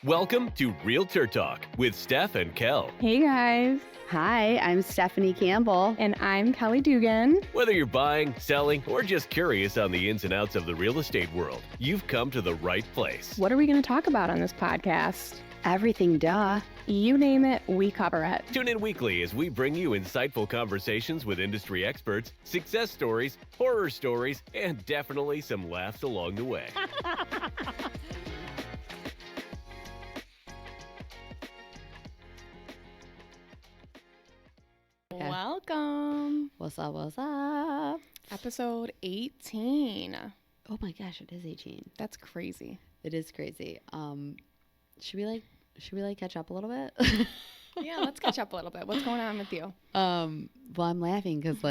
Welcome to Realtor Talk with Steph and Kel. Hey guys, Hi, I'm Stefanie Campbell. and I'm Kelly Dugan. Whether you're buying, selling, or just curious on the ins and outs of the real estate world, you've come to the right place. What are we going to talk about on this podcast? Everything, duh. You name it, we cover it. Tune in weekly as we bring you insightful conversations with industry experts, success stories, horror stories, and definitely some laughs along the way. Okay. Welcome. What's up? What's up? Episode 18. Oh my gosh, it is 18. That's crazy. It is crazy. Should we catch up a little bit? Yeah, let's catch up a little bit. What's going on with you? Well, I'm laughing because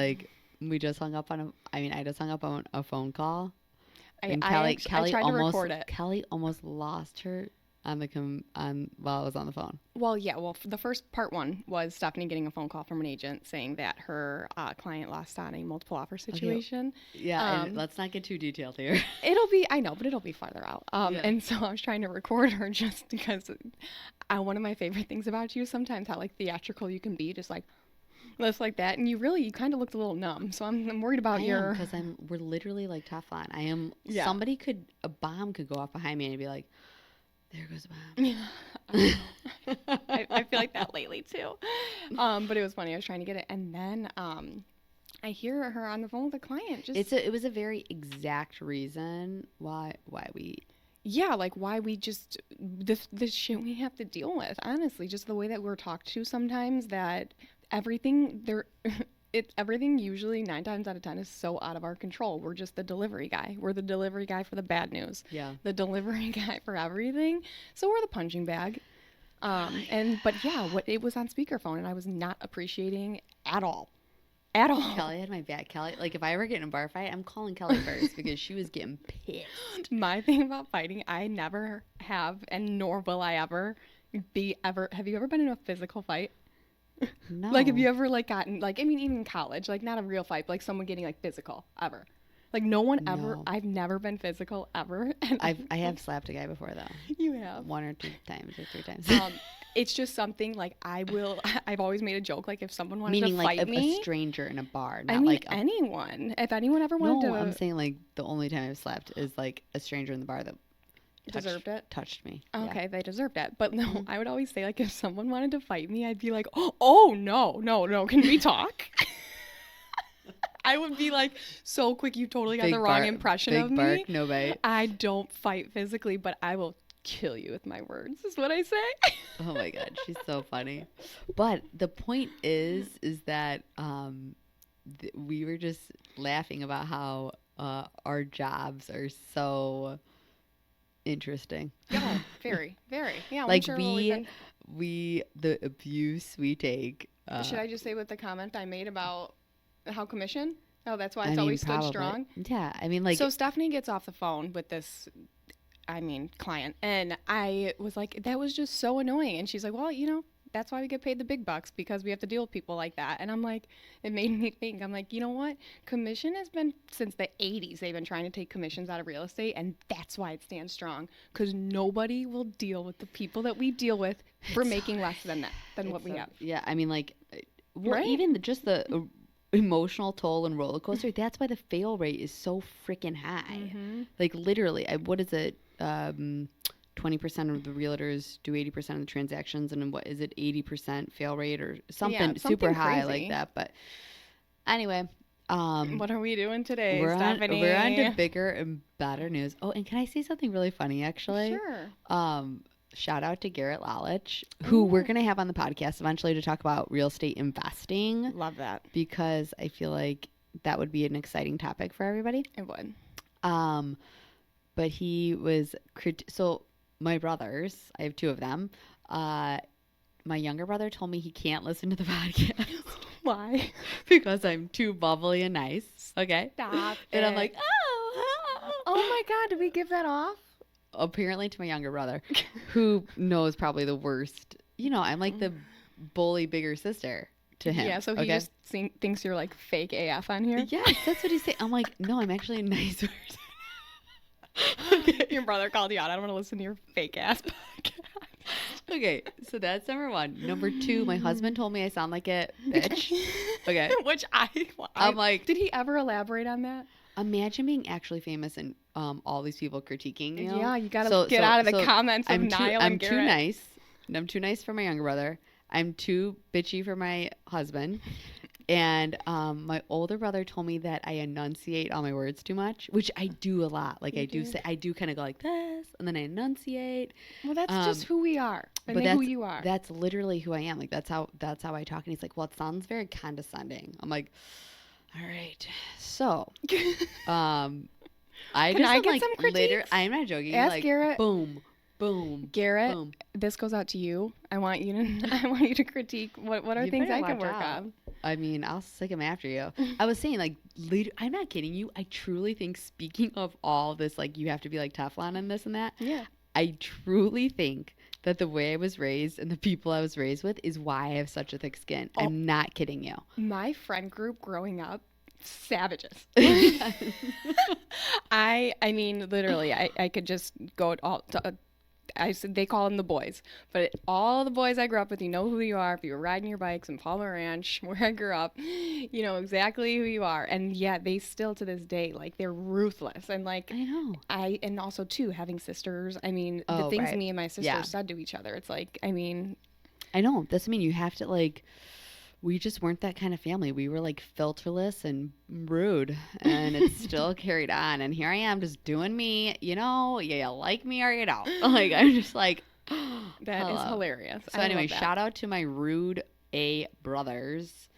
we just hung up on I just hung up on a phone call. And I tried to record it. Kelly almost lost her while I was on the phone. Well, yeah. Well, the first part one was Stefanie getting a phone call from an agent saying that her client lost on a multiple offer situation. Yeah, and let's not get too detailed here. I know, but it'll be farther out. Yeah. And so I was trying to record her just because one of my favorite things about you is sometimes how like theatrical you can be, just like that. And you kind of looked a little numb. So I'm worried about because we're literally like Teflon. I am. Yeah. A bomb could go off behind me and be like, there goes the bomb. Yeah. I feel like that lately too. But it was funny. I was trying to get it. And then I hear her on the phone with a client. It was a very exact reason why we. Yeah, like why we just the shit we have to deal with. Honestly, just the way that we're talked to sometimes, that everything usually 9 times out of 10 is so out of our control. We're just the delivery guy. We're the delivery guy for the bad news. Yeah. The delivery guy for everything. So we're the punching bag. It was on speakerphone and I was not appreciating at all. At all. Kelly had my back. Kelly, like if I ever get in a bar fight, I'm calling Kelly first because she was getting pissed. My thing about fighting, I never have, and nor will I ever be ever. Have you ever been in a physical fight? No. Like, have you ever gotten even in college, like not a real fight, but like someone getting like physical ever? Like no one ever. No. I've never been physical ever. I have slapped a guy before though. You have 1 or 2 times or 3 times. It's just something like I've always made a joke, like if someone wanted Meaning to like fight me, a stranger in a bar, not I mean like anyone. If anyone ever wanted No, to, I'm saying like the only time I've slapped is like a stranger in the bar that deserved it. touched me. Okay, they deserved it. But no, I would always say, like, if someone wanted to fight me, I'd be like, oh, no, can we talk? I would be like, so quick, you totally got the wrong impression of me. Big bark, no bite. I don't fight physically, but I will kill you with my words, is what I say. Oh my God, she's so funny. But the point is that we were just laughing about how our jobs are so interesting. Yeah, very, very. Yeah, Like I'm sure the abuse we take. Should I just say with the comment I made about how commission? Oh, that's why I it's mean, always probably. stood strong. Yeah, I mean, like. So Stefanie gets off the phone with this, client, and I was like, that was just so annoying. And she's like, well, that's why we get paid the big bucks, because we have to deal with people like that. And I'm like, it made me think, I'm like, you know what? Commission has been, since the 80s, they've been trying to take commissions out of real estate, and that's why it stands strong, because nobody will deal with the people that we deal with for making less than what we have. Yeah, I mean, like, well, Right? even just the emotional toll and roller coaster, that's why the fail rate is so freaking high. Mm-hmm. Like, literally, what is it? 20% of the realtors do 80% of the transactions, and what is it, 80% fail rate or something super high like that. But anyway, what are we doing today, Stefanie? We're on to bigger and better news. Oh, and can I say something really funny, actually? Sure. Shout out to Garrett Lalich, who we're going to have on the podcast eventually to talk about real estate investing. Love that. Because I feel like that would be an exciting topic for everybody. It would. But he was so my brothers, I have 2 of them. My younger brother told me he can't listen to the podcast. Why? Because I'm too bubbly and nice. Okay. Stop And I'm it. like, Oh my God, did we give that off? Apparently to my younger brother, who knows probably the worst. I'm like the bully bigger sister to him. Yeah, so he just thinks you're like fake AF on here? Yes, that's what he's saying. I'm like, no, I'm actually a nice person. Your brother called you out. I don't want to listen to your fake ass podcast. Okay, so that's number one. Number two, my husband told me I sound like a bitch. Okay. Which I'm like, did he ever elaborate on that? imagine being actually famous and all these people critiquing you. Yeah, you gotta get out of the comments of Niall and Garrett. I'm too nice. I'm too nice for my younger brother. I'm too bitchy for my husband. And my older brother told me that I enunciate all my words too much, which I do a lot. Like I do kind of go like this, and then I enunciate. Well, that's just who we are. I But mean, who you are. that's literally who I am. Like that's how I talk. And he's like, well, it sounds very condescending. I'm like, all right. So, I Can I get like some critiques? I'm not joking. Ask like, Garrett. Boom, boom, Garrett, boom. this goes out to you. I want you to critique what are You things better I can watch work out. on. I mean, I'll sick him after you. I was saying, like, I'm not kidding you. I truly think, speaking of all this, like, you have to be like Teflon and this and that. Yeah. I truly think that the way I was raised and the people I was raised with is why I have such a thick skin. Oh. I'm not kidding you. My friend group growing up, savages. I mean, literally, I could just go all. I said they call them the boys, but all the boys I grew up with, you know who you are. If you were riding your bikes in Palmer Ranch, where I grew up, you know exactly who you are. And yeah, they still to this day, like they're ruthless. And like I know. and also too having sisters. I mean, the Oh, things right. me and my sister Yeah. said to each other. It's like, I mean, I know. That's, I mean, you have to, like, we just weren't that kind of family. We were like filterless and rude, and it's still carried on. And here I am just doing me, you know, you like me or you don't. Like, I'm just like, that is hilarious. So anyway, shout out to my rude A brothers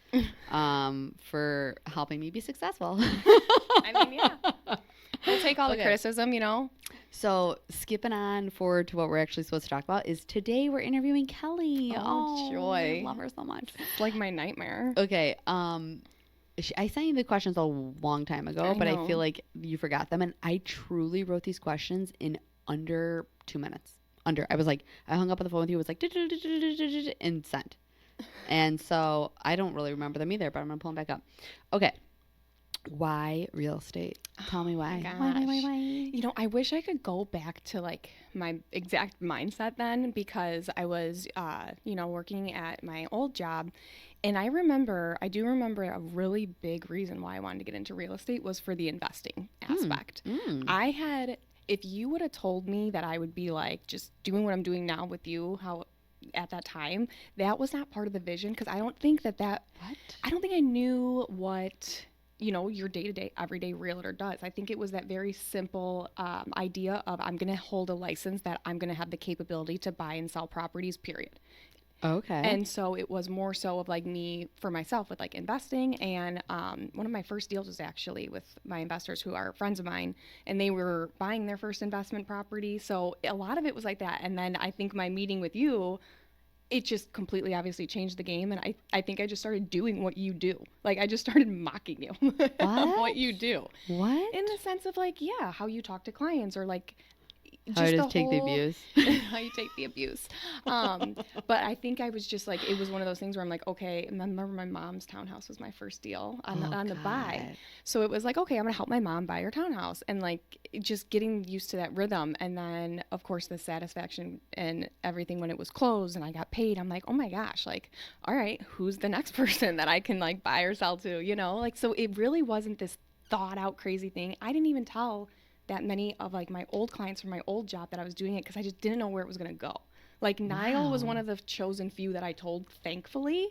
for helping me be successful. I mean, yeah. We'll take all the criticism, you know. So skipping on forward to what we're actually supposed to talk about is today we're interviewing Kelly. Oh, joy. I love her so much. It's like my nightmare. Okay. I sent you the questions a long time ago, but I feel like you forgot them. And I truly wrote these questions in under 2 minutes. I was like, I hung up on the phone with you. It was like, and sent. And so I don't really remember them either, but I'm going to pull them back up. Okay. Why real estate? Tell me why. Why? You know, I wish I could go back to like my exact mindset then, because I was, you know, working at my old job. And I do remember a really big reason why I wanted to get into real estate was for the investing aspect. If you would have told me that I would be like just doing what I'm doing now with you, how at that time, that was not part of the vision, because I don't think I don't think I knew what, you know, your day-to-day everyday realtor does. I think it was that very simple idea of I'm going to hold a license that I'm going to have the capability to buy and sell properties, period. Okay. And so it was more so of like me for myself with like investing. And one of my first deals was actually with my investors who are friends of mine, and they were buying their first investment property. So a lot of it was like that. And then I think my meeting with you, it just completely obviously changed the game. And I think I just started doing what you do. Like I just started mocking you of what you do. What? In the sense of like, yeah, how you talk to clients, or like how I just take the abuse. How you take the abuse. But I think I was just like, it was one of those things where I'm like, okay, and I remember my mom's townhouse was my first deal on the buy. So it was like, okay, I'm going to help my mom buy her townhouse, and like just getting used to that rhythm. And then of course the satisfaction and everything when it was closed and I got paid, I'm like, oh my gosh, like, all right, who's the next person that I can like buy or sell to, you know? Like, so it really wasn't this thought out crazy thing. I didn't even tell that many of like my old clients from my old job that I was doing it, because I just didn't know where it was going to go. Like Niall was one of the chosen few that I told, thankfully,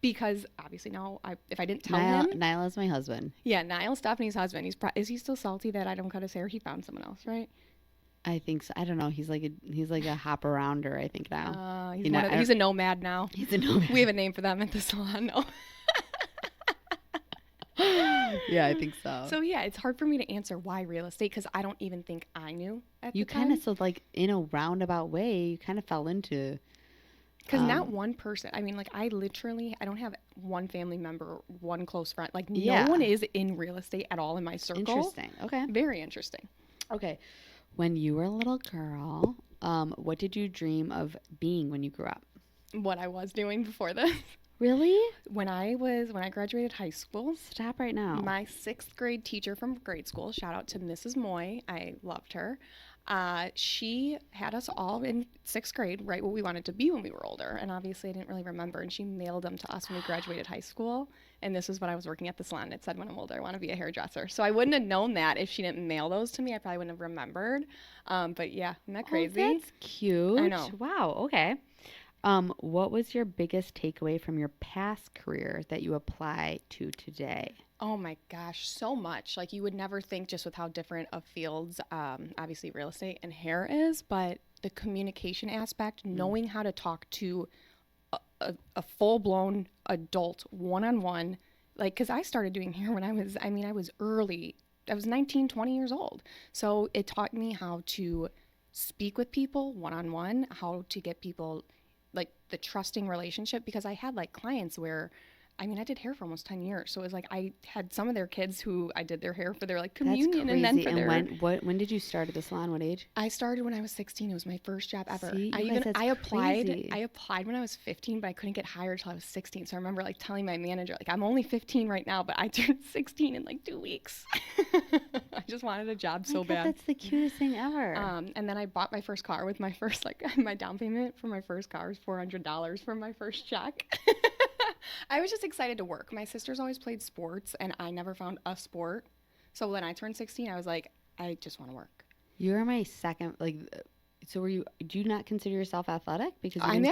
because obviously now if I didn't tell him. Niall is my husband. Yeah, Niall's Stephanie's husband. Is he still salty that I don't cut his hair? He found someone else, right? I think so. I don't know. He's like a hop arounder, I think now. He's a nomad now. He's a nomad. We have a name for them at the salon. No. Yeah, I think so. So yeah, it's hard for me to answer why real estate, because I don't even think I knew at the time. You kind of, so like in a roundabout way, you kind of fell into. Because not one person. I mean, like I don't have one family member, one close friend. Like no one is in real estate at all in my circle. Interesting. Okay. Very interesting. Okay. When you were a little girl, what did you dream of being when you grew up? What I was doing before this. Really? When I graduated high school. Stop right now. My 6th grade teacher from grade school, shout out to Mrs. Moy, I loved her. She had us all in 6th grade write what we wanted to be when we were older. And obviously I didn't really remember. And she mailed them to us when we graduated high school. And this is what I was working at the salon. It said, when I'm older, I want to be a hairdresser. So I wouldn't have known that if she didn't mail those to me. I probably wouldn't have remembered. But yeah, isn't that crazy? Oh, that's cute. I know. Wow. Okay. What was your biggest takeaway from your past career that you apply to today? Oh my gosh, so much. Like you would never think just with how different of fields, obviously real estate and hair is, but the communication aspect, knowing how to talk to a full-blown adult one-on-one, like, because I started doing hair when I was early. I was 19, 20 years old. So it taught me how to speak with people one-on-one, how to get people, like, the trusting relationship, because I had, like, clients where, I did hair for almost 10 years. So it was like I had some of their kids who I did their hair for their, like, communion. That's crazy. And then for and when did you start at the salon? What age? I started when I was 16. It was my first job ever. See, I applied crazy. I applied when I was 15, but I couldn't get hired till I was 16. So I remember, like, telling my manager, like, I'm only 15 right now, but I turned 16 in like 2 weeks. I just wanted a job so bad. That's the cutest thing ever. And then I bought my first car with my first, like, my down payment for my first car was $400 for my first check. I was just excited to work. My sisters always played sports, and I never found a sport. So when I turned 16, I was like, I just want to work. You're my second, like, so do you not consider yourself athletic? Because I am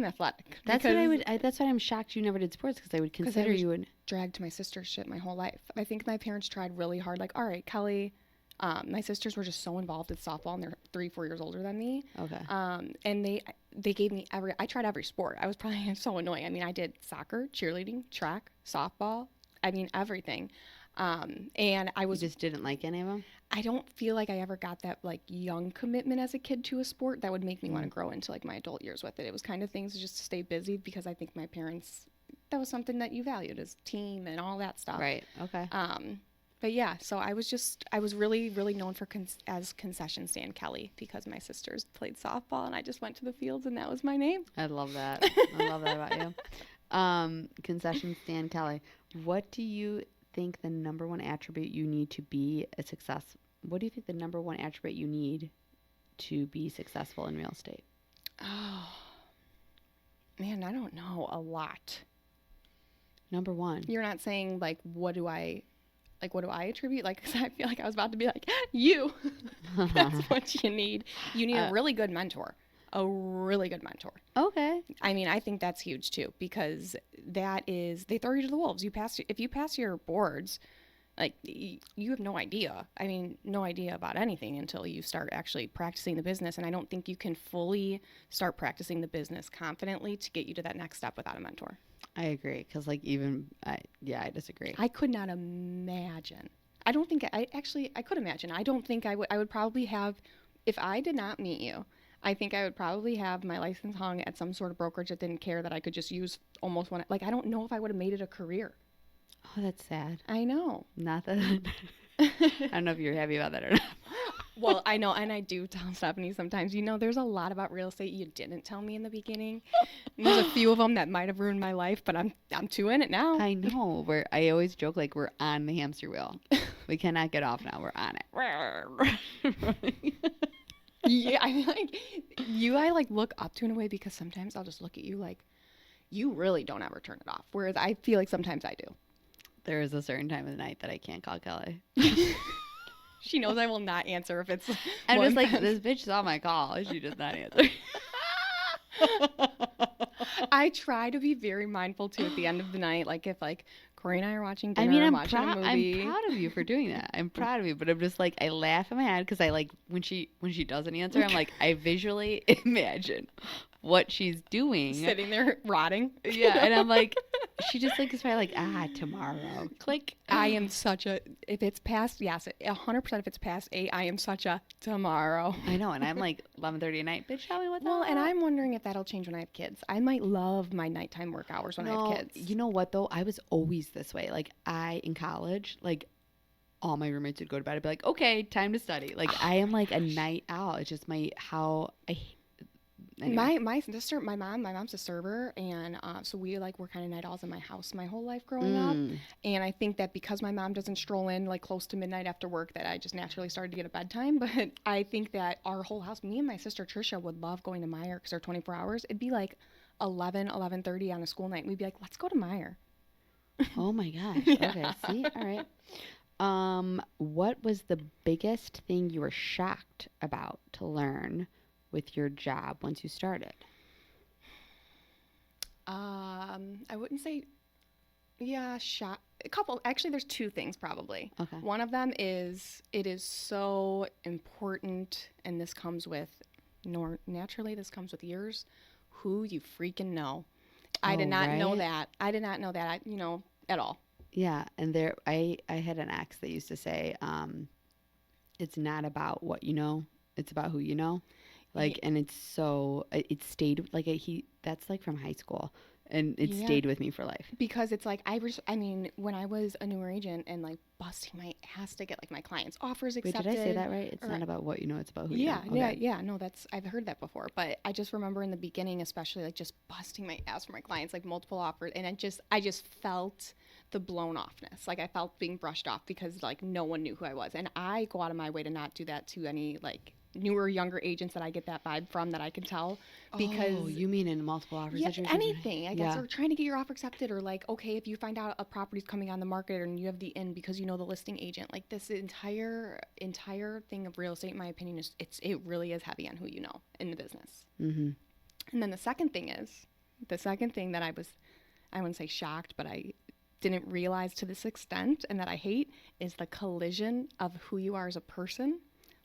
athletic. That's why I'm shocked you never did sports, because I would consider you would. Dragged to my sister's shit my whole life. I think my parents tried really hard. Like, all right, Kelly, my sisters were just so involved with softball, and they're 3-4 years older than me. Okay. And they gave me I tried every sport. I was probably so annoying. I did soccer, cheerleading, track, softball. Everything. And I was. You just didn't like any of them? I don't feel like I ever got that, like, young commitment as a kid to a sport that would make me want to grow into, like, my adult years with it. It was kind of things just to stay busy, because I think my parents, that was something that you valued, as team and all that stuff. Right. Okay. But yeah, so I was really, really known for as concession stand Kelly, because my sisters played softball and I just went to the fields and that was my name. I love that. I love that about you. Concession stand Kelly. What do you think the number one attribute you need to be a success? What do you think the number one attribute you need to be successful in real estate? Oh, man, I don't know. A lot. Number one. You're not saying, like, what do I attribute? Like, 'cause I feel like I was about to be like, you. That's what you need. You need a really good mentor. A really good mentor. Okay. I think that's huge too, because they throw you to the wolves. If you pass your boards, like, you have no idea. No idea about anything until you start actually practicing the business. And I don't think you can fully start practicing the business confidently to get you to that next step without a mentor. I agree. Because, like, I disagree. I could not imagine. I don't think I could imagine. I don't think I would probably have, if I did not meet you, I think I would probably have my license hung at some sort of brokerage that didn't care that I could just use almost one. Like, I don't know if I would have made it a career. Oh, that's sad. I know. Not that. I don't know if you're happy about that or not. Well, I know, and I do tell Stefanie sometimes, there's a lot about real estate you didn't tell me in the beginning. And there's a few of them that might have ruined my life, but I'm too in it now. I know. I always joke, like, we're on the hamster wheel. We cannot get off now. We're on it. Yeah, I feel like I look up to in a way, because sometimes I'll just look at you like, you really don't ever turn it off. Whereas I feel like sometimes I do. There is a certain time of the night that I can't call Kelly. She knows I will not answer if it's. I'm just like, this bitch saw my call. She does not answer. I try to be very mindful too at the end of the night. Like, if, like, Corey and I are watching dinner, I'm watching a movie. I'm proud of you for doing that. I'm proud of you, but I'm just like, I laugh in my head because I, like, when she doesn't answer, I'm like, I visually imagine what she's doing, sitting there rotting. Yeah, and I'm like, she just, like, is probably like, tomorrow. Click. I am such a, if it's past, yes, 100% if it's past 8, I am such a tomorrow. I know, and I'm like 11:30 at night. Bitch, tell me what the Well, hell? and I'm wondering if that'll change when I have kids. I might love my nighttime work hours when I have kids. You know what, though? I was always this way. Like, in college, like, all my roommates would go to bed. I'd be like, okay, time to study. Like, I am like a night owl. It's just anyway. My sister, my mom's a server, and so we like were kind of night owls in my house my whole life growing up. And I think that because my mom doesn't stroll in like close to midnight after work, that I just naturally started to get a bedtime. But I think that our whole house, me and my sister Trisha, would love going to Meijer because they're 24 hours. It'd be like 11:30 on a school night. We'd be like, let's go to Meijer. Oh my gosh. Yeah. Okay. See? All right. What was the biggest thing you were shocked about to learn with your job once you started? I wouldn't say, yeah, shot. A couple. Actually, there's two things probably. Okay. One of them is it is so important, and this comes with, naturally, this comes with years, who you freaking know. I did not know right? that. I did not know that, at all. Yeah, and I had an ex that used to say, it's not about what you know, it's about who you know. Like, and it's so it stayed like that's like from high school, and it Yeah. stayed with me for life. Because it's like, I mean, when I was a newer agent and like busting my ass to get like my clients' offers Wait, accepted. did I say that right? It's or- not about what you know, it's about who you Yeah, know. yeah, Okay. yeah. No, I've heard that before. But I just remember in the beginning, especially like just busting my ass for my clients, like multiple offers, and I just felt the blown offness. Like I felt being brushed off because like no one knew who I was, and I go out of my way to not do that to any like newer, younger agents that I get that vibe from, that I can tell. Because Oh, you mean in multiple offers? yeah, situations? anything, I guess, Yeah. or trying to get your offer accepted, or like, okay, if you find out a property's coming on the market and you have the in because you know the listing agent, like this entire thing of real estate, in my opinion, is it really is heavy on who you know in the business. Mm-hmm. And then the second thing that I wouldn't say shocked, but I didn't realize to this extent, and that I hate, is the collision of who you are as a person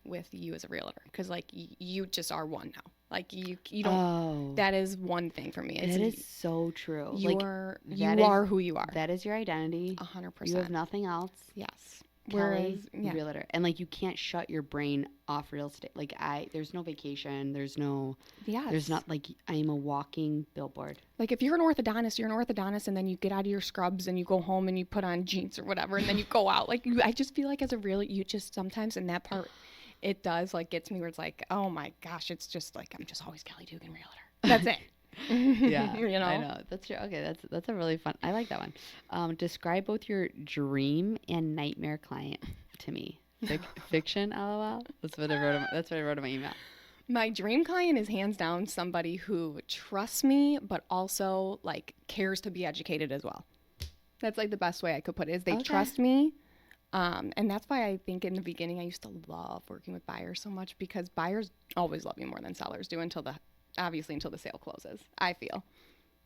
with you as a realtor. Because like you just are one now. Like you don't. Oh, That is one thing for me. that is so true. You Like, are that is- who you are. that is your identity. 100%. You have nothing else. Yes. Kelly, Whereas, yeah. realtor, and like you can't shut your brain off real estate. Like there's no vacation. There's Yes. not like I am a walking billboard. Like if you're an orthodontist, and then you get out of your scrubs and you go home and you put on jeans or whatever, and then you go out. Like I just feel like as a realtor, you just sometimes in that part, it does like gets me where it's like, oh my gosh, it's just like I'm just always Kelly Dugan realtor. That's it. Yeah, You know? I know. That's true. Okay, that's a really fun. I like that one. Describe both your dream and nightmare client to me. Fiction, lol. That's what I wrote in my email. My dream client is hands down somebody who trusts me, but also like cares to be educated as well. That's like the best way I could put it, is they Okay. trust me. And that's why I think in the beginning I used to love working with buyers so much, because buyers always love you more than sellers do until the sale closes. I feel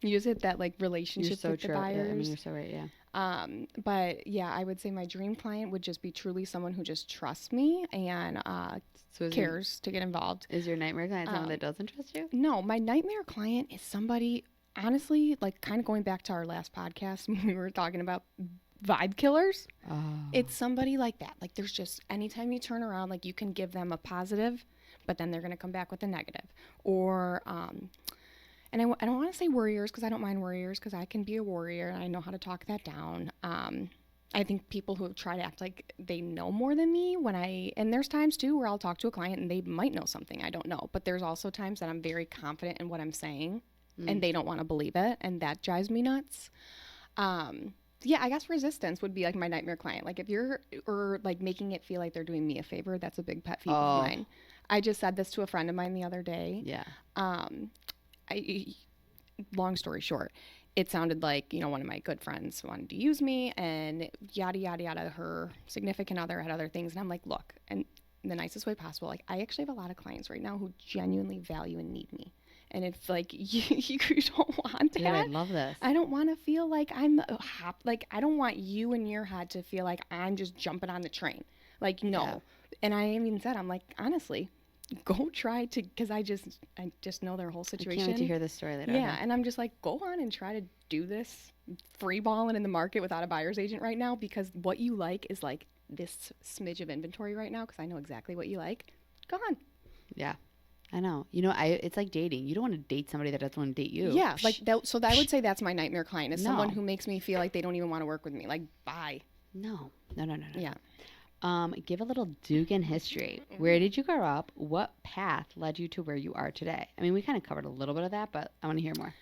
you just hit that like You're relationship so with true. the Yeah, I buyers. mean, you're so right. Yeah. But yeah, I would say my dream client would just be truly someone who just trusts me and So cares to get involved. Is your nightmare client someone that doesn't trust you? No, my nightmare client is somebody, honestly, like kind of going back to our last podcast when we were talking about vibe killers. Oh. It's somebody like that. Like there's just, anytime you turn around, like you can give them a positive, but then they're going to come back with a negative. Or, and I don't want to say worriers, because I don't mind worriers, because I can be a warrior and I know how to talk that down. I think people who try to act like they know more than me, and there's times too where I'll talk to a client and they might know something I don't know, but there's also times that I'm very confident in what I'm saying and they don't want to believe it, and that drives me nuts. Yeah, I guess resistance would be like my nightmare client. Like if you're, or like making it feel like they're doing me a favor, that's a big pet peeve of mine. I just said this to a friend of mine the other day. Yeah. Long story short, it sounded like, one of my good friends wanted to use me and yada, yada, yada. Her significant other had other things. And I'm like, look, and in the nicest way possible, like I actually have a lot of clients right now who genuinely value and need me. And if like you don't want that, Dude, I love this. I don't want to feel like I'm I don't want you in your head to feel like I'm just jumping on the train. Like, no. Yeah. And I even said, I'm like, honestly, go try to, because I just know their whole I situation. can't wait to hear this story later. Yeah, Okay. and I'm just like, go on and try to do this free balling in the market without a buyer's agent right now, because what you like is like this smidge of inventory right now, because I know exactly what you like. Go on. Yeah. I know. It's like dating. You don't want to date somebody that doesn't want to date you. Yeah, like that. So I would say that's my nightmare client, is someone No. who makes me feel like they don't even want to work with me. Like, bye. No. Yeah. Give a little Dugan history. Where did you grow up? What path led you to where you are today? I mean, we kind of covered a little bit of that, but I want to hear more.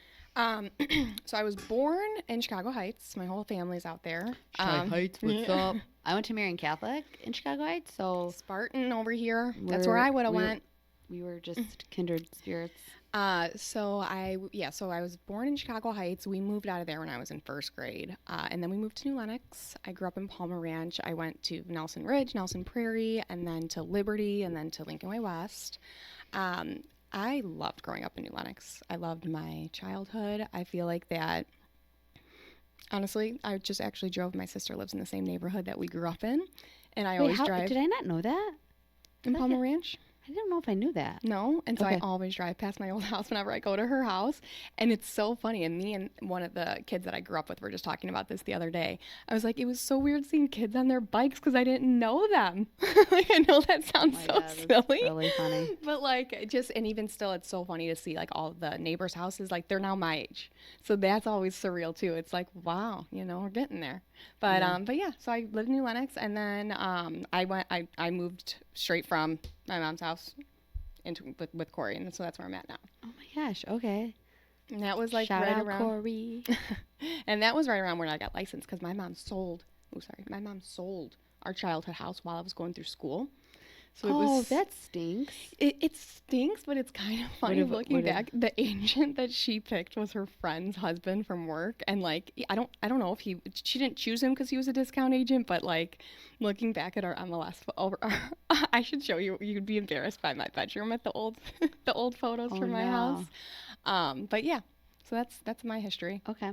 So I was born in Chicago Heights. My whole family's out there. Heights, what's up? I went to Marian Catholic in Chicago Heights, so Spartan over here. That's where I would have went. We were just kindred spirits. So I was born in Chicago Heights. We moved out of there when I was in first grade. And then we moved to New Lenox. I grew up in Palmer Ranch. I went to Nelson Ridge, Nelson Prairie, and then to Liberty, and then to Lincoln Way West. I loved growing up in New Lenox. I loved my childhood. I feel like that, honestly, I just actually drove. My sister lives in the same neighborhood that we grew up in. And I always drive. Did I not know that? In Palmer Ranch? I don't know if I knew that. No, and so I always drive past my old house whenever I go to her house, and it's so funny. And me and one of the kids that I grew up with were just talking about this the other day. I was like, it was so weird seeing kids on their bikes because I didn't know them. Like, I know that sounds silly, really funny, but like and even still, it's so funny to see like all the neighbors' houses, like they're now my age, so that's always surreal too. It's like, wow, we're getting there. But yeah, so I lived in New Lenox, and then I moved straight from my mom's house with Corey, and so that's where I'm at now. Oh my gosh, okay. And that was like Shout right out around Corey. And that was right around when I got licensed because my mom sold our childhood house while I was going through school. So that stinks. It stinks, but it's kind of funny looking back. The agent that she picked was her friend's husband from work, and like I don't know if she didn't choose him because he was a discount agent, but like looking back at our MLS, I should show you. You'd be embarrassed by my bedroom at the old photos from my house. But yeah, so that's my history. Okay.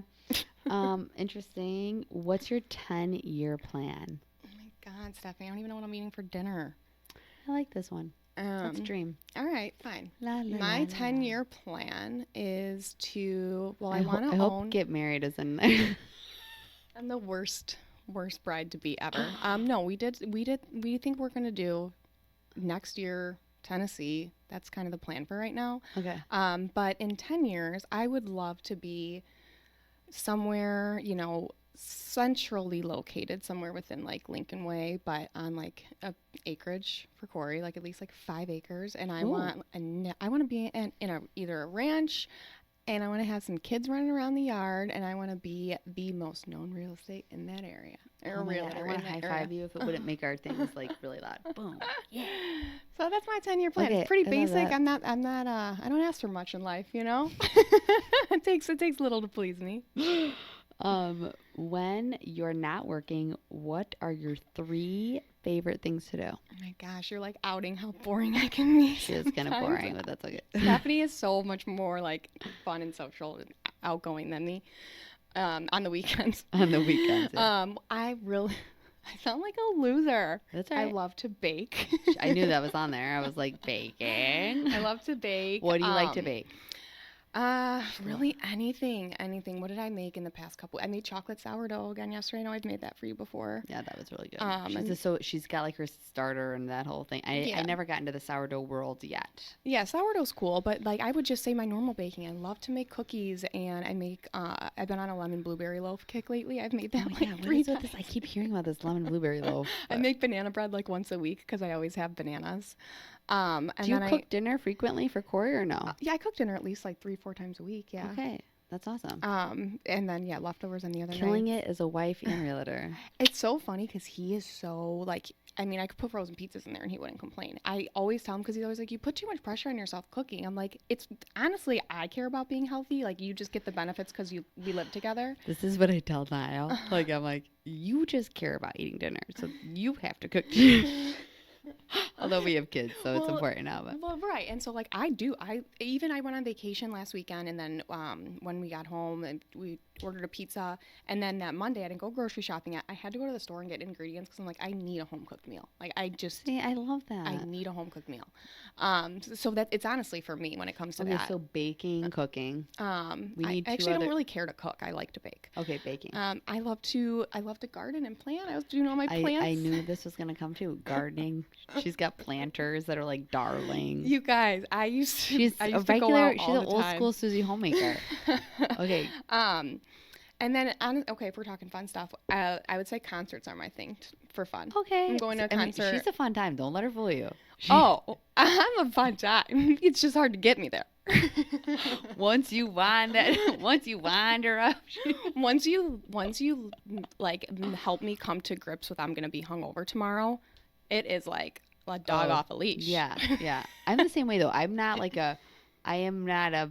Interesting. What's your 10-year plan? Oh my God, Stephanie, I don't even know what I'm eating for dinner. I like this one. Let's dream. All right, fine. My 10-year plan is to, I want to own. I hope get married is in there. I'm the worst bride to be ever. No, we think we're going to do next year Tennessee. That's kind of the plan for right now. Okay. But in 10 years, I would love to be somewhere, centrally located, somewhere within like Lincoln Way, but on like a acreage for Corey, like at least like 5 acres. And I want to be in either a ranch, and I want to have some kids running around the yard, and I want to be the most known real estate in that area. Oh my God, I want to high five you if it wouldn't make our things like really loud. Boom. Yeah. So that's my 10-year plan. Okay, it's pretty I basic. I don't ask for much in life, It takes little to please me. When you're not working, what are your 3 favorite things to do? Oh my gosh, you're like outing how boring I can be. She is kind of boring, but that's okay. Stephanie is so much more like fun and social and outgoing than me. On the weekends. Yeah. I sound like a loser. That's all right. I love to bake. I knew that was on there. I was like, baking. I love to bake. What do you like to bake? Really anything. What did I make in the past couple? I made chocolate sourdough again yesterday. I know I've made that for you before. Yeah, that was really good. She's got like her starter and that whole thing. I never got into the sourdough world yet. Yeah, sourdough's cool, but like I would just say my normal baking. I love to make cookies, and I make. I've been on a lemon blueberry loaf kick lately. I've made that like 3 times. I keep hearing about this lemon blueberry loaf. I make banana bread like once a week because I always have bananas. And do you cook dinner frequently for Corey or no? Yeah, I cook dinner at least like 3-4 times a week. Yeah. Okay, that's awesome. And then leftovers on the other night. Killing it as a wife and realtor. It's so funny because he is so like. I mean, I could put frozen pizzas in there and he wouldn't complain. I always tell him because he's always like, "You put too much pressure on yourself cooking." I'm like, it's honestly, I care about being healthy. Like, you just get the benefits because we live together. This is what I tell Niall. Like, I'm like, you just care about eating dinner, so you have to cook. Although we have kids, so it's important now. But. Well, right. And so, like, I went on vacation last weekend, and then when we got home, and we ordered a pizza, and then that Monday, I didn't go grocery shopping. I had to go to the store and get ingredients because I'm like, I need a home-cooked meal. Like, I love that. I need a home-cooked meal. So that it's honestly for me when it comes to that. So baking, cooking. I actually don't really care to cook. I like to bake. Okay, baking. I love to garden and plant. I was doing all my plants. I knew this was gonna come too. Gardening. She's got planters that are like darling. You guys, she's an old school Susie homemaker. Okay. And then, okay, if we're talking fun stuff, I would say concerts are my thing for fun. Okay. I'm going to a I mean, concert. she's a fun time. Don't let her fool you. Oh, I'm a fun time. It's just hard to get me there. Once you wind her up. once you like help me come to grips with I'm gonna be hungover tomorrow, it is like a dog off a leash. Yeah. I'm the same way though. I am not a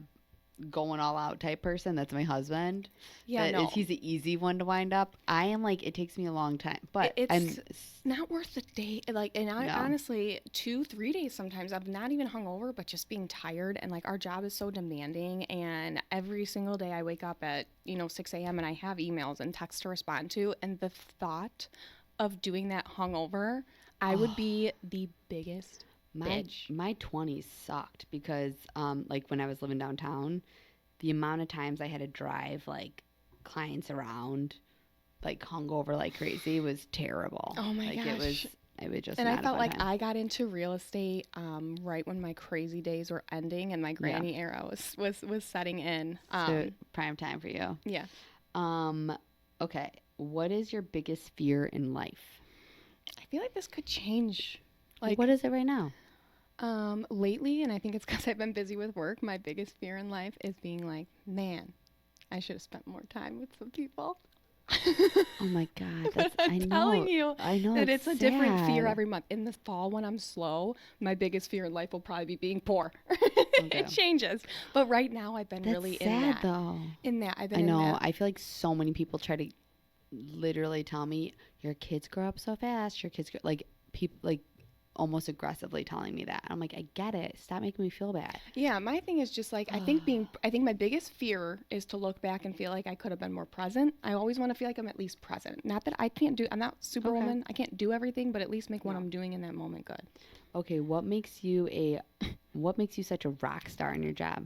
going all out type person. That's my husband. Yeah, no. He's the easy one to wind up. I am like, it takes me a long time, but it's not worth the day. Like, and I honestly, 2-3 days sometimes I'm not even hungover, but just being tired. And like our job is so demanding, and every single day I wake up at 6 a.m. and I have emails and texts to respond to, and the thought of doing that hungover, I would be the biggest bitch. My 20s sucked because like when I was living downtown, the amount of times I had to drive like clients around like hungover like crazy was terrible. Oh my gosh. It was just and not I felt a fun like time. I got into real estate right when my crazy days were ending and my granny era was setting in. So prime time for you. Yeah. Okay. What is your biggest fear in life? I feel like this could change. Like, what is it right now? Lately, and I think it's because I've been busy with work, my biggest fear in life is being like, man, I should have spent more time with some people. Oh my God. But I'm telling you that it's a different fear every month. In the fall when I'm slow, my biggest fear in life will probably be being poor. Okay. It changes. But right now I've been really in that. Though. In that. I've been I know. in that. I feel like so many people try to literally tell me, your kids grow up so fast. Your kids like people like almost aggressively telling me that. I'm like, I get it. Stop making me feel bad. Yeah, my thing is just like I think my biggest fear is to look back and feel like I could have been more present. I always want to feel like I'm at least present. Not that I'm not superwoman. I can't do everything, but at least make what I'm doing in that moment good. Okay, what makes you such a rock star in your job?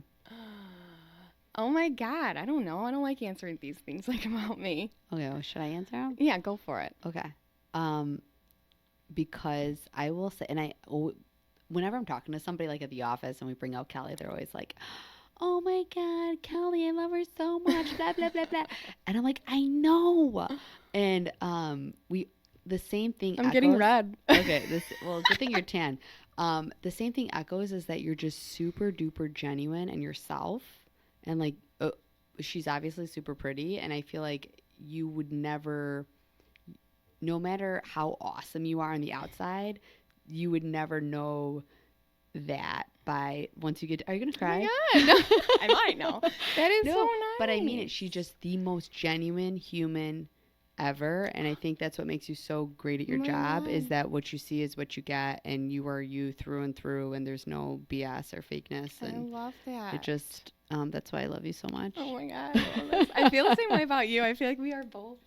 Oh my God, I don't know. I don't like answering these things like about me. Okay, well, should I answer them? Yeah, go for it. Okay. Because I will say, and whenever I'm talking to somebody like at the office and we bring out Kelly, they're always like, oh my God, Kelly, I love her so much, blah, blah, blah, blah. And I'm like, I know. And the same thing I'm getting red. Okay, good thing you're tan. The same thing echoes is that you're just super duper genuine and yourself. And like, she's obviously super pretty. And I feel like you would never, no matter how awesome you are on the outside, you would never know that by once you get. Are you gonna cry? Oh my God. I might know. That is so nice. But I mean it. She's just the most genuine human ever, and I think that's what makes you so great at your job. Is that what you see is what you get, and you are you through and through, and there's no BS or fakeness. And I love that. it just that's why I love you so much. Oh my God, I love this. I feel the same way about you. I feel like we are both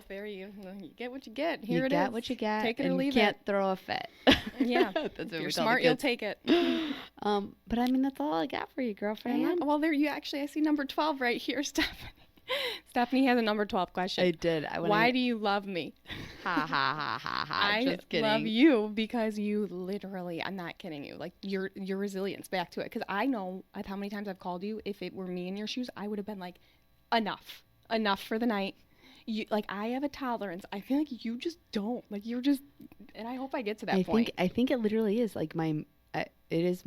very. You get what you get. Here it is. You get what you get. Take it or and leave you can't it. throw a fit. Yeah, That's what if we you're call smart, the you'll kids. take it. But I mean that's all I got for you, girlfriend. Well, there you actually. I see number 12 right here, Stephanie. Stephanie has a number 12 question. I did. Why do you love me? Ha ha ha ha ha. I Just kidding. love you because you literally, I'm not kidding you, like your resilience back to it. Because I know how many times I've called you. If it were me in your shoes, I would have been like, enough for the night. You, like, I have a tolerance. I feel like you just don't. Like, you're just, and I hope I get to that point. I think it literally is like it is.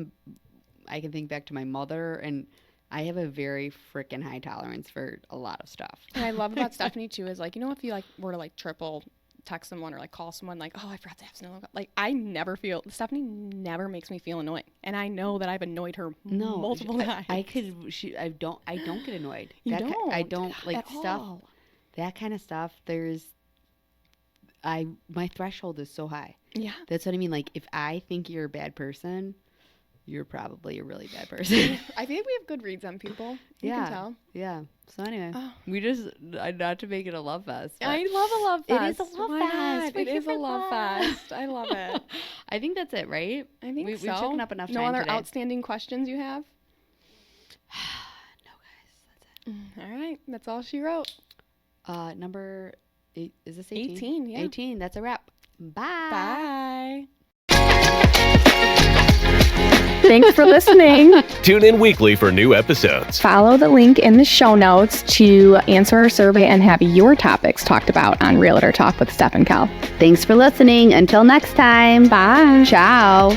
I can think back to my mother, and I have a very freaking high tolerance for a lot of stuff. And I love about Stephanie too is like, if you like were to like triple text someone or like call someone like, oh, I forgot to have Snow. Like, I never feel, Stephanie never makes me feel annoying. And I know that I've annoyed her multiple times. I don't get annoyed. You don't. I don't like at stuff. all. That kind of stuff. My threshold is so high. Yeah. That's what I mean. Like, if I think you're a bad person, you're probably a really bad person. I think we have good reads on people. You can tell. Yeah. So anyway, Oh. we just not to make it a love fest. but I love a love fest. It is a love Why fest. not? We're It here is a for love love. fest. I love it. I think that's it, right? I think We've so. taken up enough No time other today. outstanding questions you have? No, guys. That's it. All right. That's all she wrote. Number 8, is this 18? 18, yeah. 18. That's a wrap. Bye. Bye. Thanks for listening. Tune in weekly for new episodes. Follow the link in the show notes to answer our survey and have your topics talked about on Realtor Talk with Steph and Cal. Thanks for listening. Until next time. Bye. Ciao.